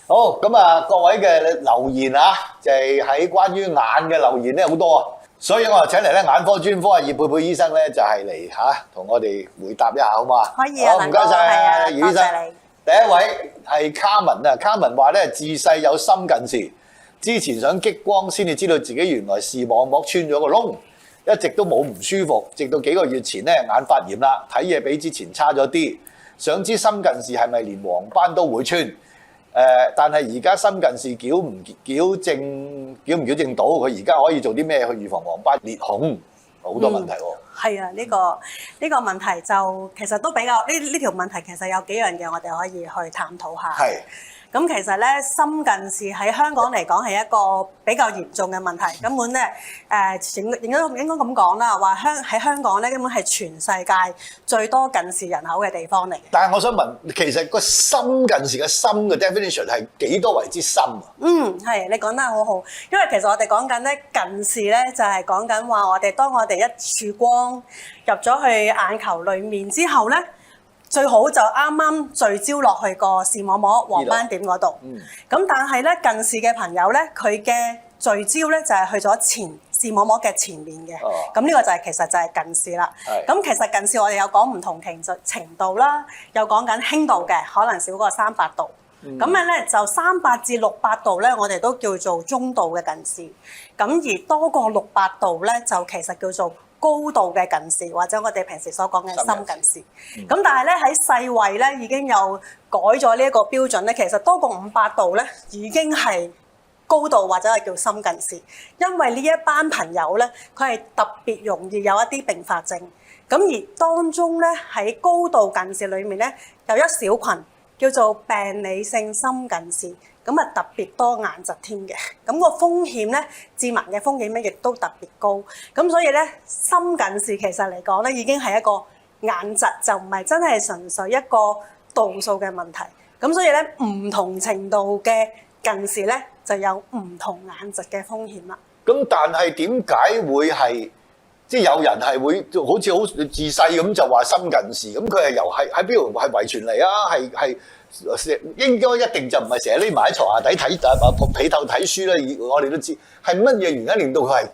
好咁啊！各位嘅留言啊，就係喺關於眼嘅留言咧好多啊，所以我就請嚟咧眼科專科葉佩佩醫生咧就係嚟同我哋回答一下好嘛？可以啊，好唔該晒葉醫生。你第一位係卡文啊，卡文話咧自細有深近視，之前想激光先至知道自己原來視網膜穿咗個窿，一直都冇唔舒服，直到幾個月前咧眼發炎啦，睇嘢比之前差咗啲，想知深近視係咪連黃斑都會穿？但係而家深近視矯唔矯正到？佢而家可以做啲咩去預防黃斑裂孔？好多問題喎。係啊，呢個問題就其實都比較呢條問題其實有幾樣嘢我哋可以去探討下。係。咁其實咧，深近視喺香港嚟講係一個比較嚴重嘅問題。根本咧，應該咁講啦，話喺香港咧，根本係全世界最多近視人口嘅地方嚟嘅。但係我想問，其實個深近視嘅深嘅 definition 係幾多為之深啊？係你講得好好，因為其實我哋講緊咧近視咧，就係講緊話當我哋一束光入咗去眼球裡面之後咧。最好就啱啱聚焦落去個視網膜黃斑點嗰度。咁但係咧近視嘅朋友咧，佢嘅聚焦咧就係去咗視網膜嘅前面嘅。咁呢個其實就係近視啦。咁其實近視我哋有講唔同程度啦，有講緊輕度嘅，可能少過300度。咁咧就300至600度咧，我哋都叫做中度嘅近視。咁而多過600度咧，就其實叫做高度嘅近視，或者我哋平時所講嘅深近視。咁但係咧喺世衛咧已經有改咗呢一個標準咧，其實多過500度咧已經係高度或者係叫深近視，因為呢一班朋友咧佢係特別容易有一啲併發症。咁而當中咧喺高度近視裡面咧有一小群叫做病理性深近視。咁啊特別多眼疾添嘅，咁個風險咧，致盲嘅風險咧，亦都特別高。咁所以咧，深近視其實嚟講咧，已經係一個眼疾，就唔係真係純粹一個度數嘅問題。咁所以咧，唔同程度嘅近視咧，就有唔同眼疾嘅風險啦。咁但係點解會係即係有人係會好似好自細咁就話深近視？咁佢係由喺邊度係遺傳嚟啊？係應該一定就唔係成日匿埋喺床下底睇被竇睇書啦。我哋都知係乜嘢原因令到佢係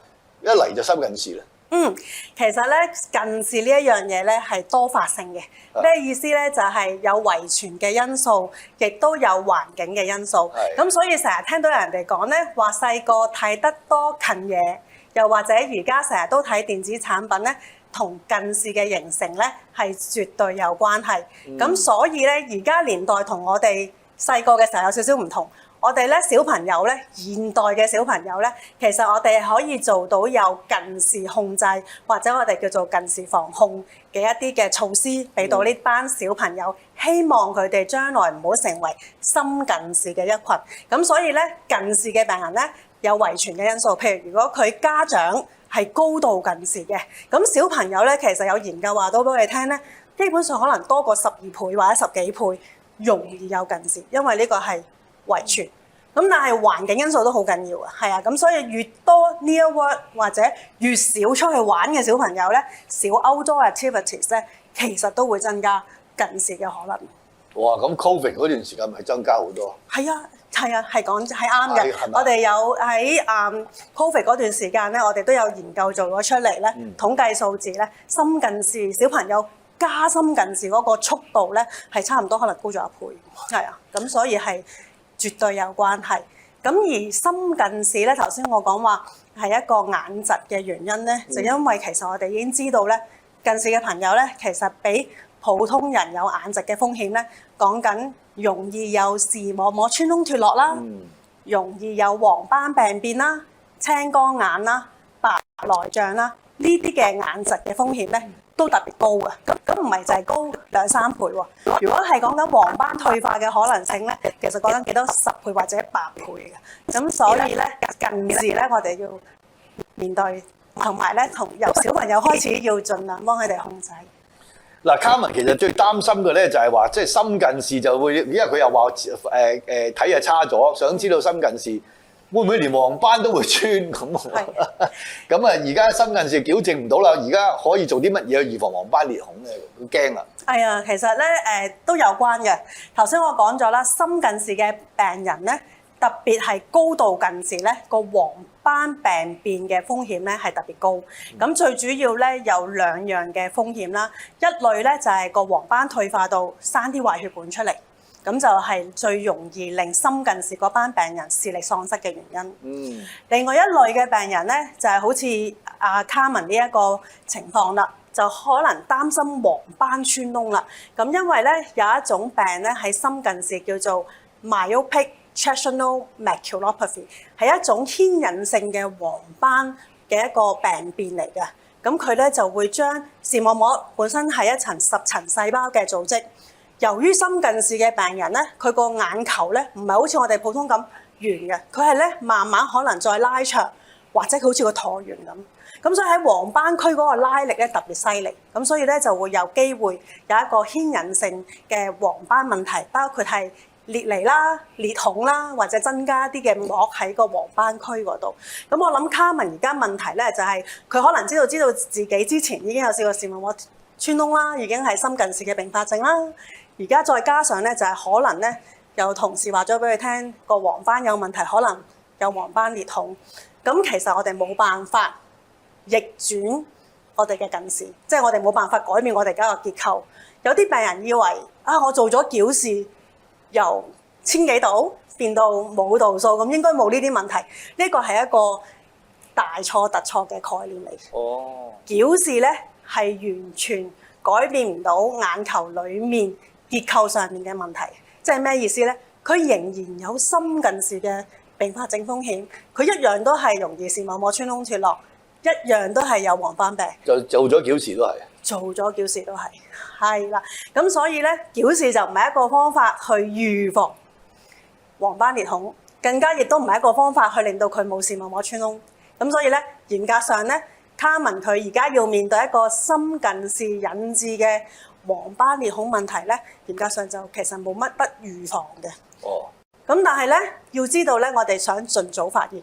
一嚟就深近視咧？其實咧近視呢一樣嘢咧係多發性嘅。咩意思咧？就係有遺傳嘅因素，亦都有環境嘅因素。咁所以成日聽到人哋講咧，話細個睇得多近嘢，又或者而家成日都睇電子產品咧，同近視嘅形成咧係絕對有關係。咁所以咧，而家年代同我哋細個嘅時候有少少唔同。我哋咧小朋友咧，現代嘅小朋友咧，其實我哋可以做到有近視控制，或者我哋叫做近視防控嘅一啲嘅措施，俾到呢班小朋友，希望佢哋將來唔好成為深近視嘅一群。咁所以咧，近視嘅病人咧有遺傳嘅因素，譬如如果佢家長係高度近視嘅，咁小朋友咧其實有研究話到俾佢聽咧，基本上可能多過12倍或者10幾倍容易有近視，因為呢個係遺傳。咁但係環境因素都好緊要啊，係啊，咁所以越多 near work 或者越少出去玩嘅小朋友咧，少 outdoor activities 咧，其實都會增加近視嘅可能。哇！咁 Covid 嗰段時間咪增加好多？係啊，係講係啱嘅。我哋有喺Covid 嗰段時間咧，我哋都有研究做咗出嚟咧，統計數字咧，深近視小朋友加深近視嗰個速度咧，係差唔多可能高咗1倍。係啊，咁所以係絕對有關係。咁而深近視咧，頭先我講話係一個眼疾嘅原因咧，就因為其實我哋已經知道咧，近視嘅朋友咧，其實比普通人有眼疾嘅風險咧，講緊容易有視網膜穿窿脫落啦，容易有黃斑病變啦、青光眼啦、白內障啦，呢啲嘅眼疾嘅風險咧都特別高嘅。咁唔係就係高2-3倍喎。如果係講緊黃斑退化嘅可能性咧，其實講緊幾多10倍或者8倍嘅。咁所以咧近視咧，我哋要面對，同埋咧由小朋友開始要盡量幫佢哋控制。嗱，卡文其實最擔心嘅咧就係話，即係深近視就會，因為佢又話睇嘢差咗，想知道深近視會唔會連黃斑都會穿咁？咁啊，而家深近視矯正唔到啦，而家可以做啲乜嘢去預防黃斑裂孔咧？好驚啊！係啊，其實咧都有關嘅。頭先我講咗啦，深近視嘅病人咧，特別係高度近視咧，個黃斑病變嘅風險咧係特別高。咁最主要咧有兩樣嘅風險啦，一類咧就係個黃斑退化到生啲壞血管出嚟。咁就係最容易令深近視嗰班病人視力喪失嘅原因。另外一類嘅病人咧，就係好似阿卡文呢一個情況啦，就可能擔心黃斑穿窿啦。咁因為咧有一種病咧喺深近視叫做 myopic tractional maculopathy， 係一種牽引性嘅黃斑嘅一個病變嚟嘅。咁佢咧就會將視網膜本身係一層10層細胞嘅組織。由於深近視嘅病人咧，佢個眼球咧唔係好似我哋普通咁圓嘅，佢係咧慢慢可能再拉長，或者好似個橢圓咁。咁所以喺黃斑區嗰個拉力咧特別犀利，咁所以咧就會有機會有一個牽引性嘅黃斑問題，包括係裂離啦、裂孔啦，或者增加啲嘅膜喺個黃斑區嗰度。咁我諗卡文而家問題咧就係佢可能知道自己之前已經有試過視網膜穿窿啦，已經係深近視嘅併發症啦。而家再加上咧，就係可能咧，有同事話咗俾佢聽個黃斑有問題，可能有黃斑裂孔。咁其實我哋冇辦法逆轉我哋嘅近視，即係我哋冇辦法改變我哋而家個結構。有啲病人以為我做咗矯視，由1000幾度變到冇度數，咁應該冇呢啲問題。呢個係一個大錯特錯嘅概念嚟。矯視咧係完全改變唔到眼球裡面結構上面嘅問題，即係咩意思咧？佢仍然有深近視嘅併發症風險，佢一樣都係容易視網膜穿窿脫落，一樣都係有黃斑病。做咗矯視都係。做咗矯視都係，係啦。咁所以咧，矯視就唔係一個方法去預防黃斑裂孔，更加亦都唔係一個方法去令到佢冇視網膜穿窿。咁所以咧，嚴格上咧，卡文佢而家要面對一個深近視引致嘅黃斑裂孔問題咧，嚴格上就其實冇乜得預防嘅。咁但係咧，要知道咧，我哋想盡早發現，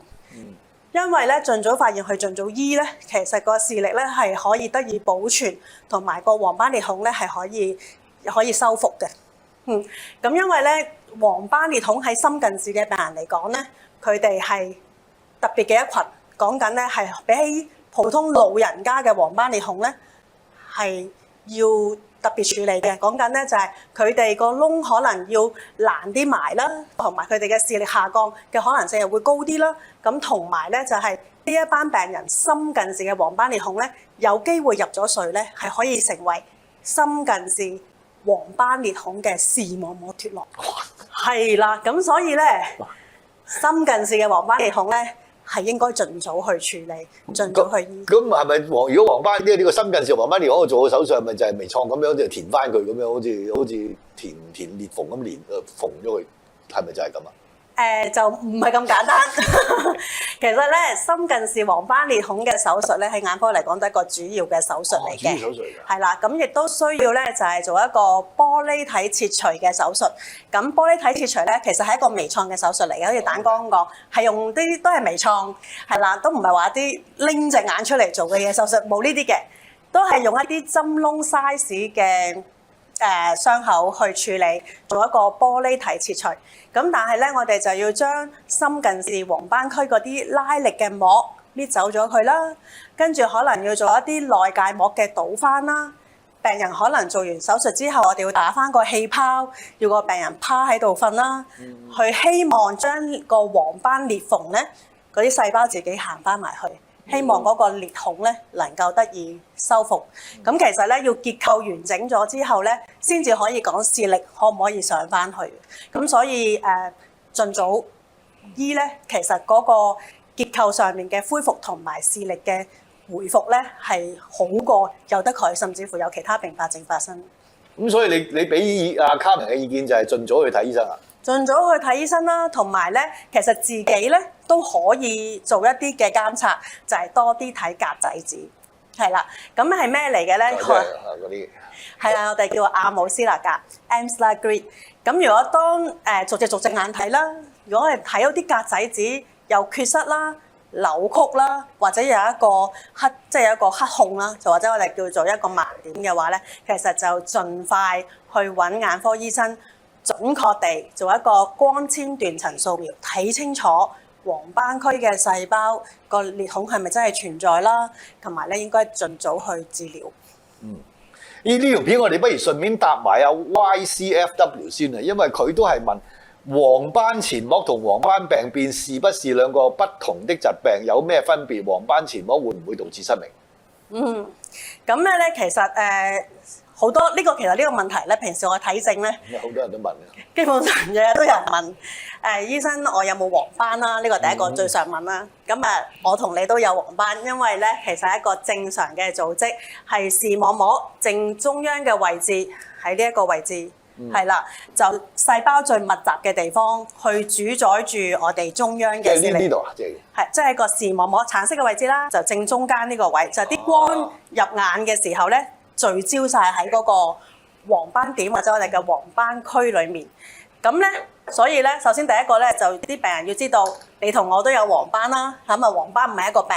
因為咧盡早發現去盡早醫咧，其實個視力咧係可以得以保存，同埋個黃斑裂孔咧係可以修復嘅。咁因為咧黃斑裂孔喺深近視嘅病人嚟講咧，佢哋係特別嘅一群，講緊咧係比起普通老人家嘅黃斑裂孔咧係要特別處理嘅。講緊咧就係佢哋個窿可能要難啲埋啦，同埋佢哋嘅視力下降嘅可能性又會高啲啦。咁同埋咧就係呢一班病人深近視嘅黃斑裂孔咧，有機會入咗髓咧係可以成為深近視黃斑裂孔嘅視網膜脫落。係啦，咁所以咧深近視嘅黃斑裂孔咧係應該盡早去處理，盡早去醫。咁係咪如果黃斑呢個深近視黃斑裂孔我做個手術，係咪就係微創咁樣就填翻佢咁樣，好似填裂縫咁縫咗佢，係咪就係咁啊？就唔係咁簡單。其實咧，深近視黃斑裂孔嘅手術咧，喺眼科嚟講都係一個主要嘅手術嚟嘅。主要手術嚟㗎。係啦，咁亦都需要咧，就係做一個玻璃體切除嘅手術。咁玻璃體切除咧，其實係一個微創嘅手術嚟嘅，好似蛋剛講，係用啲都係微創，係啦，都唔係話啲拎隻眼出嚟做嘅嘢手術，冇呢啲嘅，都係用一啲針窿 size 嘅傷口去處理，做一個玻璃體切除。咁但係咧，我哋就要將深近視黃斑區嗰啲拉力嘅膜搣走咗佢啦，跟住可能要做一啲內界膜嘅倒翻啦。病人可能做完手術之後，我哋要打翻個氣泡，要個病人趴喺度瞓啦，去希望將個黃斑裂縫咧嗰啲細胞自己行翻埋去。希望嗰個裂孔咧能夠得以修復。咁其實咧要結構完整咗之後咧，先至可以講視力可唔可以上翻去。咁所以盡早醫咧，其實嗰個結構上面嘅恢復同埋視力嘅回復咧係好過由得佢，甚至乎有其他併發症發生。咁所以你俾阿卡文嘅意見就係盡早去睇醫生啊？盡早去睇醫生啦，同埋咧，其實自己咧都可以做一啲嘅監察，就係多啲睇格仔紙，係啦。咁係咩嚟嘅咧？嗰啲係啦，我哋叫阿姆斯勒格 （Amsler Grid）。咁如果當逐隻眼睇啦，如果係睇到啲格仔紙有缺失啦、扭曲啦，或者有一個黑，即係有一個黑控啦，就或者我哋叫做一個盲點嘅話咧，其實就盡快去揾眼科醫生，準確地做一個光纖斷層掃描，睇清楚黃斑區嘅細胞個裂孔係咪真係存在啦，同埋咧應該盡早去治療。呢條片我哋不如順便答埋阿 YCFW 先啊，因為佢都係問黃斑前膜同黃斑病變是不是兩個不同的疾病，有咩分別？黃斑前膜會唔會導致失明？咁咧其實好多呢個其實呢個問題咧，平時我睇症咧，好多人都問啊。基本上日日都有人問醫生，我有冇黃斑啦？呢個第一個最常問啦。咁我同你都有黃斑，因為咧其實係一個正常嘅組織，係視網膜正中央嘅位置，喺呢一個位置係啦，就細胞最密集嘅地方，去主宰住我哋中央嘅視力。呢度啊，即係個視網膜橙色嘅位置啦，就正中間呢個位，就啲光入眼嘅時候咧，聚焦晒喺嗰個黃斑點或者我哋嘅黃斑區裡面。咁咧，所以咧，首先第一個咧就啲病人要知道，你同我都有黃斑啦，咁啊黃斑唔係一個病。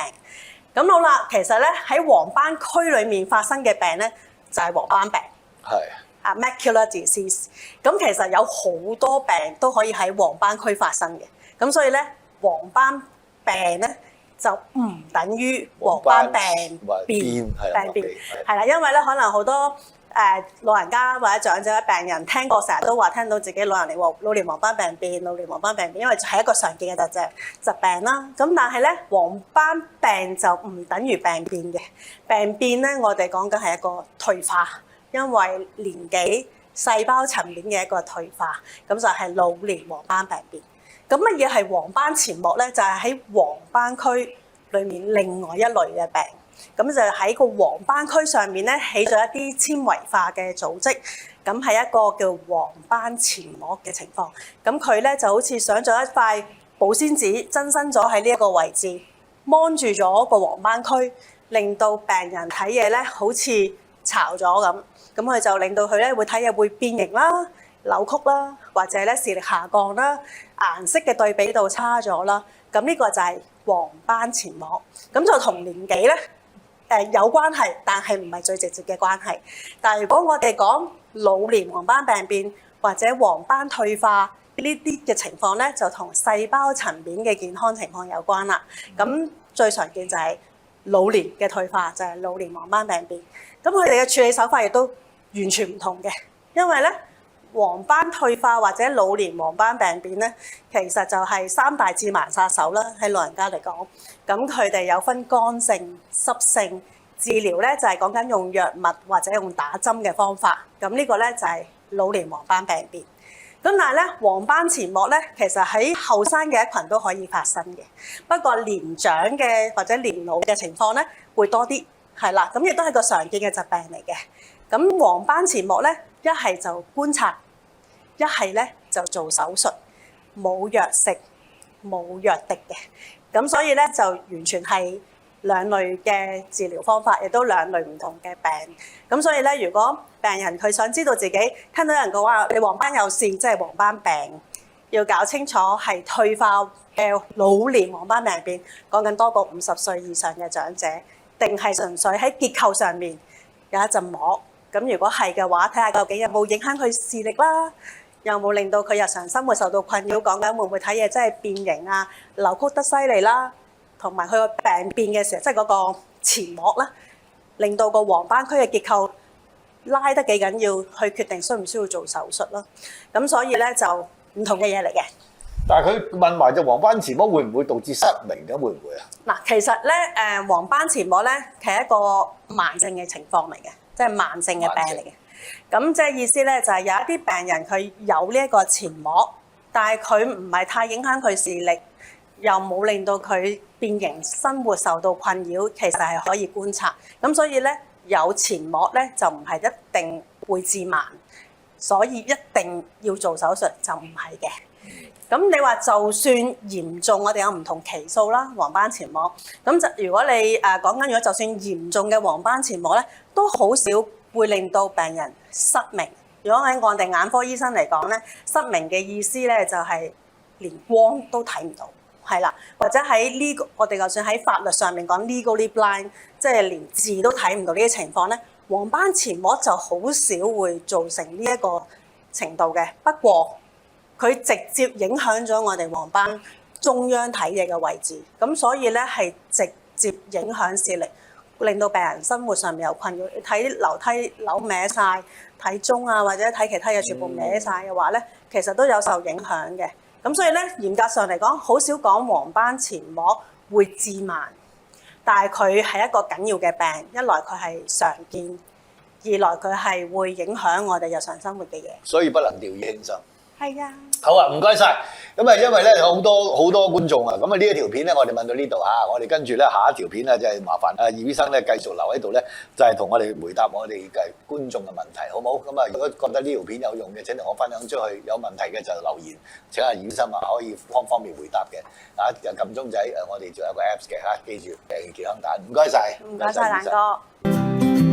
咁好啦，其實咧喺黃斑區裡面發生嘅病咧就係黃斑病，係macular disease。咁其實有好多病都可以喺黃斑區發生嘅。咁所以咧，黃斑病咧就唔等於黃斑病變係啦，因為咧可能好多老人家或者長者病人聽過，成日都話聽到自己老年黃斑病變、老年黃斑病變，因為係一個常見嘅疾病啦。咁但係咧，黃斑病就唔等於病變嘅。病變咧，我哋講緊係一個退化，因為年紀細胞層面嘅一個退化，咁就係老年黃斑病變。咁乜嘢係黃斑前膜咧？就係喺黃斑區裡面另外一類嘅病。咁就喺個黃斑區上面咧，起咗一啲纖維化嘅組織，咁係一個叫黃斑前膜嘅情況。咁佢咧就好似上咗一塊保鮮紙，增生咗喺呢一個位置，蒙住咗個黃斑區，令到病人睇嘢咧好似巢咗咁。咁佢就令到佢咧會睇嘢會變形啦、扭曲啦，或者咧視力下降啦、顏色嘅對比度差咗啦。咁呢個就係黃斑前膜。咁就同年紀咧有關係，但係唔係最直接嘅關係。但係如果我哋講老年黃斑病變或者黃斑退化呢啲嘅情況咧，就同細胞層面嘅健康情況有關啦。咁最常見就係老年嘅退化，就係老年黃斑病變。咁佢哋嘅處理手法亦都完全唔同嘅，因為咧黃斑退化或者老年黃斑病變咧，其實就係三大致盲殺手啦，喺老人家嚟講。咁佢哋有分乾性、濕性治療咧，就係講緊用藥物或者用打針嘅方法。咁呢個咧就係老年黃斑病變。咁但係咧黃斑前膜咧，其實喺後生嘅一群都可以發生嘅，不過年長嘅或者年老嘅情況咧會多啲，係啦。咁亦都係個常見嘅疾病嚟嘅。咁黃斑前膜咧，一係就觀察，一係咧就做手術，冇藥食，冇藥滴嘅。咁所以咧就完全係兩類嘅治療方法，亦都兩類唔同嘅病。咁所以咧，如果病人佢想知道自己聽到有人講話你黃斑有事，即係黃斑病，要搞清楚係退化嘅老年黃斑病變，講緊多過50歲以上嘅長者，定係純粹喺結構上面有一陣膜。咁如果係嘅話，睇下究竟有冇影響佢視力啦，有冇令到佢日常生活受到困擾，講緊會唔會睇嘢真係變形啊、扭曲得犀利啦，同埋佢個病變嘅時候，即係嗰個前膜啦，令到個黃斑區嘅結構拉得幾緊要，去決定需唔需要做手術咯。咁所以咧就唔同嘅嘢嚟嘅。但係佢問埋隻黃斑前膜會唔會導致失明嘅？會唔會啊？嗱，其實咧黃斑前膜咧係一個慢性嘅情況嚟嘅，即係慢性嘅病嚟嘅。咁即係意思咧就係有一啲病人佢有呢一個前膜，但係佢唔係太影響佢視力，又冇令到佢變形、生活受到困擾，其實係可以觀察。咁所以咧有前膜咧就唔係一定會致盲，所以一定要做手術就唔係嘅。咁你話就算嚴重，我哋有唔同期數啦，黃斑前膜。咁就如果你講緊，如果就算嚴重嘅黃斑前膜咧，都好少會令到病人失明。如果喺我哋眼科醫生嚟講咧，失明嘅意思咧就係連光都睇唔到。係啦，或者喺呢個我哋就算喺法律上面講 legally blind，即係連字都睇唔到呢啲情況咧，黃斑前膜就好少會造成呢一個程度嘅。不過佢直接影響咗我哋黃斑中央體液嘅位置，咁所以咧係直接影響視力，令到病人生活上面有困擾。你睇樓梯扭歪晒，睇鐘啊或者睇其他嘢全部歪晒嘅話咧，其實都有受影響嘅。咁所以咧，嚴格上嚟講，好少講黃斑前膜會致盲，但係佢係一個緊要嘅病。一來佢係常見，二來佢係會影響我哋日常生活嘅嘢。所以不能掉以輕心。係啊。好啊，唔該晒。咁啊，因為咧有好多觀眾啊，咁啊呢一條片咧，我哋問到呢度嚇，我哋跟住咧下一條片咧就係麻煩葉醫生咧繼續留喺度咧，就係同我哋回答我哋嘅觀眾嘅問題，好冇？咁啊，如果覺得呢條片有用嘅，請同我分享出去；有問題嘅就留言，請葉醫生啊可以方便回答嘅。啊，就撳鐘仔，我哋仲有個 Apps 嘅嚇，記住健康蛋，唔該晒。唔該晒，蘭哥。